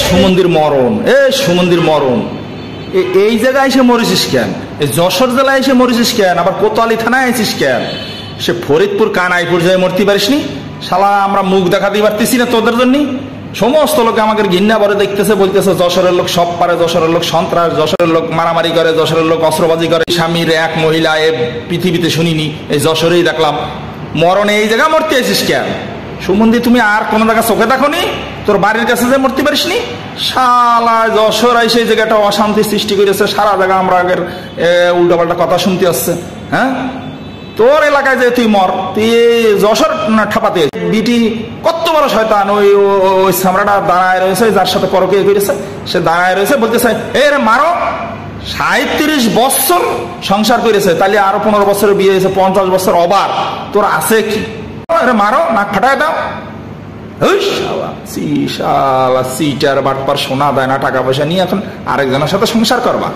সুমন্দির মরণ, সুমন্দির মরণ, এই জায়গায় এসে মরেছিস কেন? এই যশোর জেলায় এসে মরেছিস কেন? আবার কোতোয়ালি থানায় আছিস কেন? সে ফরিদপুর কানাইপুর যায় মরতে পারিসনি? শালা আমরা মুখ দেখাতে পারতেছি না তোদের জন্য? সমস্ত লোকে আমাকে ঘৃণা ভরে দেখতেছে, বলতেছে যশোরের লোক সব পারে, যশোরের লোক সন্ত্রাস, যশোরের লোক মারামারি করে, যশোরের লোক অস্ত্রবাজি করে। স্বামীর এক মহিলা এ পৃথিবীতে শুনিনি, এই যশোরেই দেখলাম। মরণে এই জায়গা মরতে আসিস কেন? সুমন্দি তুমি আর কোন জায়গা চোখে দেখোনি? তোর বাড়ির কাছে যে মরতে পারিসনি? শালা যশোর আইসে এই জায়গাটা অশান্তি সৃষ্টি করেছে, সারা জায়গা আমরা আগের উল্টাপাল্টা কথা শুনতে আসছে। হ্যাঁ, তোর এলাকায় যে তুই মর, তুই যশোর ঠাপাতে বিটি কত বড় শয়তান। ওই ওই সামরাটা দাঁড়ায় রয়েছে, যার সাথে পরকে করেছে, সে দাঁড়ায় রয়েছে, বলতেছে এই রে মারো। 37 বছর সংসার করেছে, তাহলে আরো 15 বছরের বিয়ে হয়েছে, 50 বছর অবার। তোর আছে কি? মারো, নাক ফাটায় দাও। সিটার বাটপার, সোনা দেয় না, টাকা পয়সা নিয়ে এখন আরেকজনের সাথে সংসার করবা।